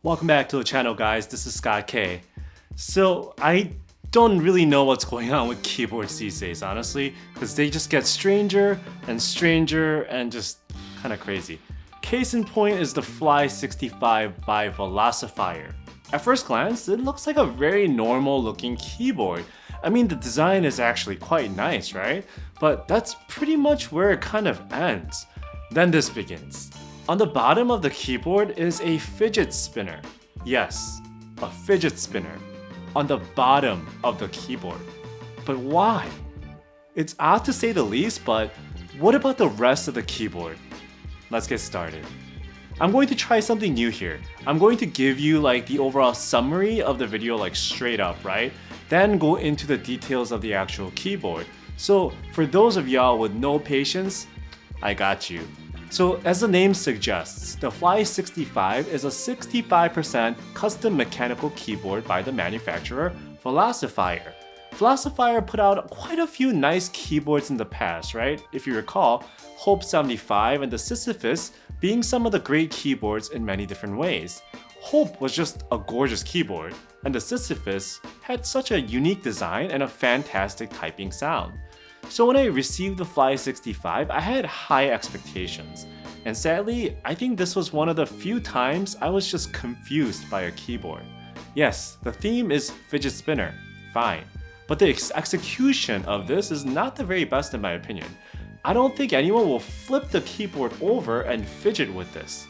Welcome back to the channel, guys. This is Scott K. So I don't really know what's going on with keyboards these days, honestly, because they just get stranger and stranger and just kind of crazy. Case in point is the Fly65 by Velocifire. At first glance, it looks like a very normal looking keyboard. I mean, the design is actually quite nice, right? But that's pretty much where it kind of ends. Then this begins. On the bottom of the keyboard is a fidget spinner. Yes, a fidget spinner. On the bottom of the keyboard. But why? It's odd to say the least, but what about the rest of the keyboard? Let's get started. I'm going to try something new here. I'm going to give you like the overall summary of the video like straight up, right? Then go into the details of the actual keyboard. So for those of y'all with no patience, I got you. So as the name suggests, the Fly65 is a 65% custom mechanical keyboard by the manufacturer Velocifire. Velocifire put out quite a few nice keyboards in the past, right? If you recall, Hope 75 and the Sisyphus being some of the great keyboards in many different ways. Hope was just a gorgeous keyboard, and the Sisyphus had such a unique design and a fantastic typing sound. So when I received the Fly65, I had high expectations. And sadly, I think this was one of the few times I was just confused by a keyboard. Yes, the theme is fidget spinner, fine. But the execution of this is not the very best in my opinion. I don't think anyone will flip the keyboard over and fidget with this.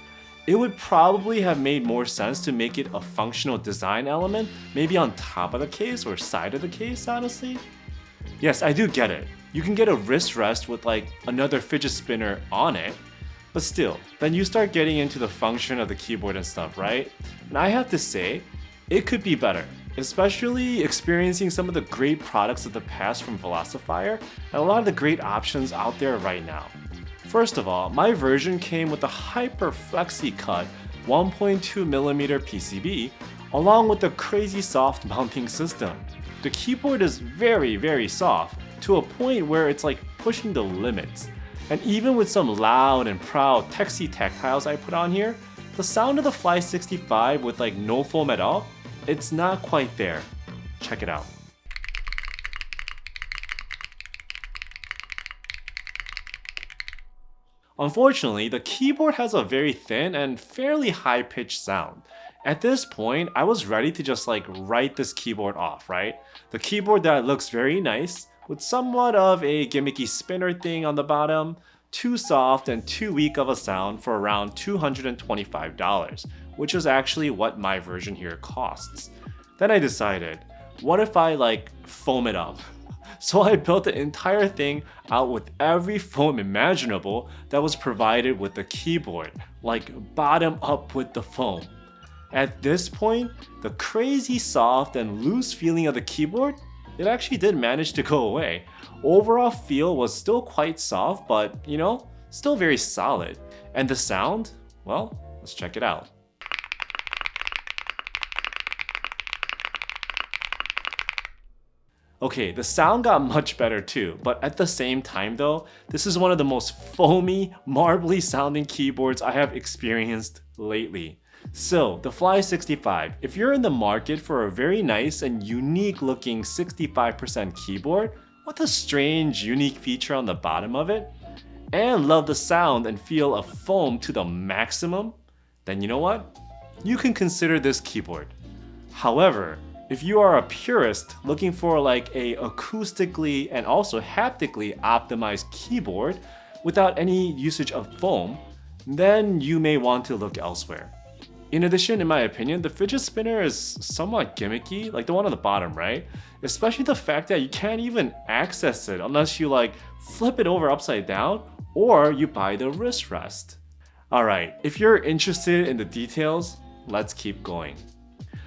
It would probably have made more sense to make it a functional design element, maybe on top of the case or side of the case, honestly. Yes, I do get it. You can get a wrist rest with like another fidget spinner on it, but still, then you start getting into the function of the keyboard and stuff, right? And I have to say, it could be better, especially experiencing some of the great products of the past from Velocifire and a lot of the great options out there right now. First of all, my version came with a hyper flexi cut 1.2mm PCB along with a crazy soft mounting system. The keyboard is very soft to a point where it's like pushing the limits. And even with some loud and proud texy tactiles I put on here, the sound of the Fly65 with like no foam at all, it's not quite there. Check it out. Unfortunately, the keyboard has a very thin and fairly high-pitched sound. At this point, I was ready to just like write this keyboard off, right? The keyboard that looks very nice, with somewhat of a gimmicky spinner thing on the bottom, too soft and too weak of a sound for around $225, which is actually what my version here costs. Then I decided, what if I like foam it up? So I built the entire thing out with every foam imaginable that was provided with the keyboard, like bottom up with the foam. At this point, the crazy soft and loose feeling of the keyboard, it actually did manage to go away. Overall feel was still quite soft, but you know, still very solid. And the sound? Well, let's check it out. Okay, the sound got much better too, but at the same time though, this is one of the most foamy, marbly sounding keyboards I have experienced lately. So, the Fly65, if you're in the market for a very nice and unique looking 65% keyboard with a strange, unique feature on the bottom of it, and love the sound and feel of foam to the maximum, then you know what? You can consider this keyboard. However, if you are a purist looking for like a acoustically and also haptically optimized keyboard without any usage of foam, then you may want to look elsewhere. In addition, in my opinion, the fidget spinner is somewhat gimmicky, like the one on the bottom, right? Especially the fact that you can't even access it unless you like flip it over upside down or you buy the wrist rest. Alright, if you're interested in the details, let's keep going.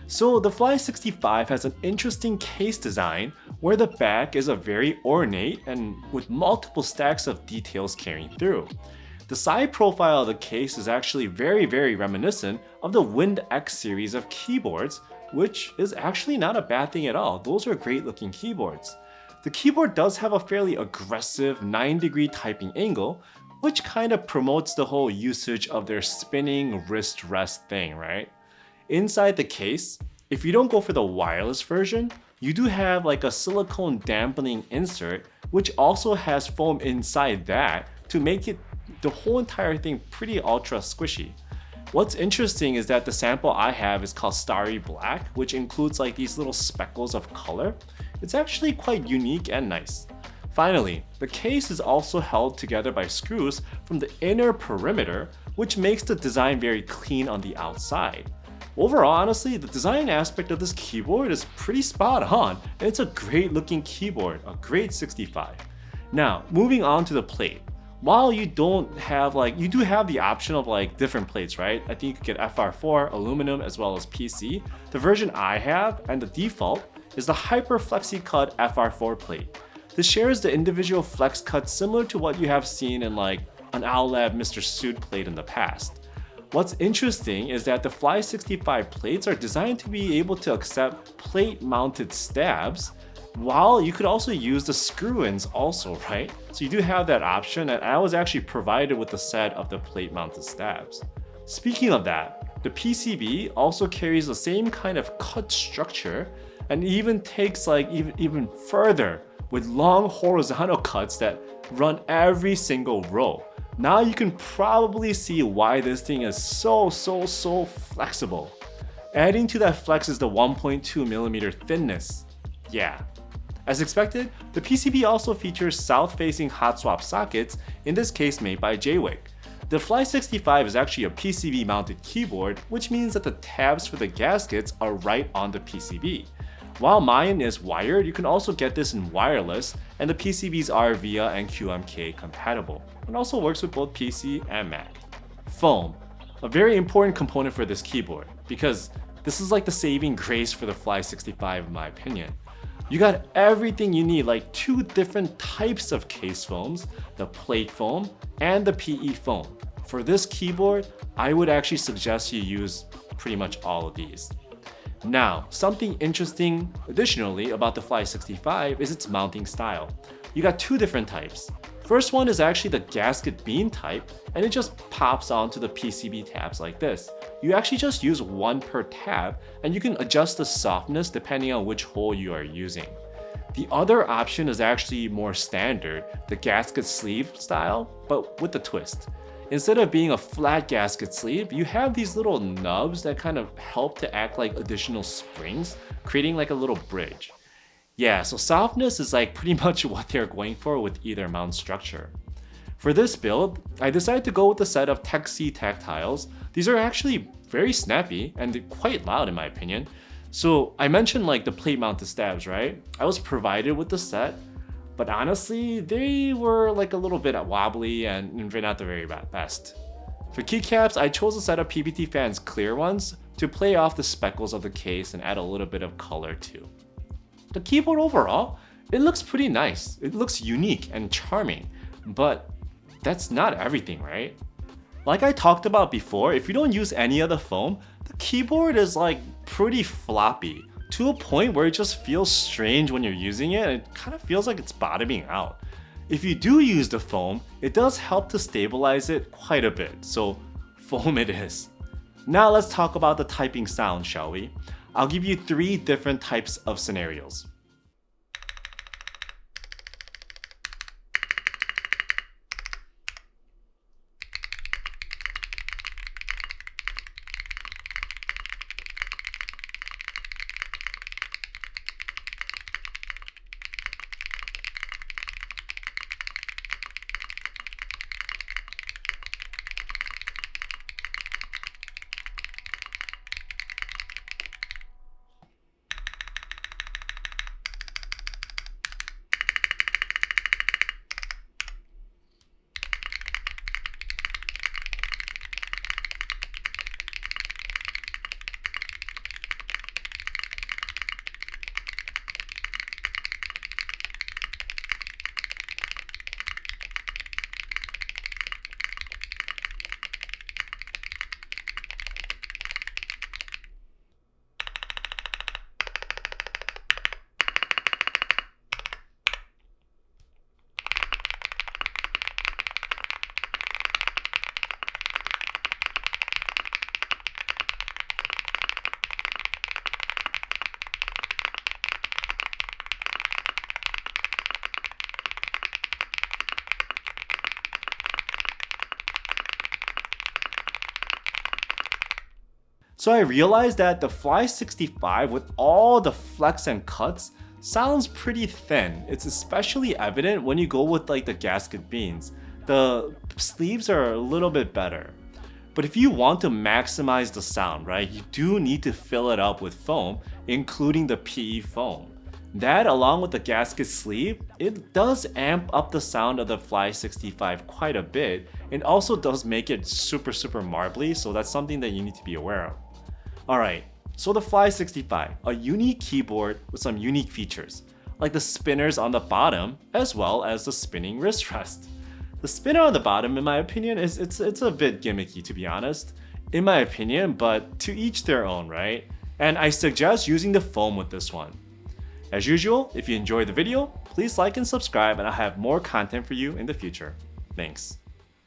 So the Fly65 has an interesting case design where the back is a very ornate and with multiple stacks of details carrying through. The side profile of the case is actually very reminiscent of the Wind X series of keyboards, which is actually not a bad thing at all. Those are great looking keyboards. The keyboard does have a fairly aggressive 9-degree typing angle, which kind of promotes the whole usage of their spinning wrist rest thing, right? Inside the case, if you don't go for the wireless version, you do have like a silicone dampening insert, which also has foam inside that to make it the whole entire thing pretty ultra squishy. What's interesting is that the sample I have is called Starry Black, which includes like these little speckles of color. It's actually quite unique and nice. Finally, the case is also held together by screws from the inner perimeter, which makes the design very clean on the outside. Overall, honestly, the design aspect of this keyboard is pretty spot on, and it's a great looking keyboard, a great 65. Now, moving on to the plate. While you don't have you do have the option of different plates, right? I think you could get FR4, aluminum, as well as PC. The version I have, and the default, is the Hyper Flexi Cut FR4 plate. This shares the individual flex cuts similar to what you have seen in an Owlab Mr. Suit plate in the past. What's interesting is that the Fly65 plates are designed to be able to accept plate-mounted stabs, while you could also use the screw-ins also, right? So you do have that option, and I was actually provided with a set of the plate-mounted stabs. Speaking of that, the PCB also carries the same kind of cut structure, and even takes even further with long horizontal cuts that run every single row. Now you can probably see why this thing is so flexible. Adding to that flex is the 1.2mm thinness. Yeah. As expected, the PCB also features south-facing hot swap sockets, in this case made by Jwick. The Fly65 is actually a PCB-mounted keyboard, which means that the tabs for the gaskets are right on the PCB. While mine is wired, you can also get this in wireless, and the PCBs are VIA and QMK compatible. It also works with both PC and Mac. Foam, a very important component for this keyboard, because this is like the saving grace for the Fly65 in my opinion. You got everything you need, like 2 different types of case foams, the plate foam and the PE foam. For this keyboard, I would actually suggest you use pretty much all of these. Now, something interesting additionally about the Fly65 is its mounting style. You got 2 different types. First one is actually the gasket bean type, and it just pops onto the PCB tabs like this. You actually just use 1 per tab, and you can adjust the softness depending on which hole you are using. The other option is actually more standard, the gasket sleeve style, but with a twist. Instead of being a flat gasket sleeve, you have these little nubs that kind of help to act like additional springs, creating like a little bridge. Yeah, so softness is pretty much what they're going for with either mount structure. For this build, I decided to go with a set of Tech C tactiles. These are actually very snappy and they're quite loud in my opinion. So I mentioned the plate mounted stabs, right? I was provided with the set, but honestly, they were a little bit wobbly and not the very best. For keycaps, I chose a set of KBDFANS clear ones to play off the speckles of the case and add a little bit of color too. The keyboard overall, it looks pretty nice. It looks unique and charming, but that's not everything, right? Like I talked about before, if you don't use any of the foam, the keyboard is pretty floppy to a point where it just feels strange when you're using it, and it kind of feels like it's bottoming out. If you do use the foam, it does help to stabilize it quite a bit, so foam it is. Now let's talk about the typing sound, shall we? I'll give you 3 different types of scenarios. So I realized that the Fly65 with all the flex and cuts sounds pretty thin. It's especially evident when you go with like the gasket beans. The sleeves are a little bit better. But if you want to maximize the sound, right, you do need to fill it up with foam, including the PE foam. That, along with the gasket sleeve, it does amp up the sound of the Fly65 quite a bit, and also does make it super marbly, so that's something that you need to be aware of. Alright, so the Fly65, a unique keyboard with some unique features, like the spinners on the bottom, as well as the spinning wrist rest. The spinner on the bottom, in my opinion, it's a bit gimmicky, to be honest. In my opinion, but to each their own, right? And I suggest using the foam with this one. As usual, if you enjoyed the video, please like and subscribe, and I'll have more content for you in the future. Thanks.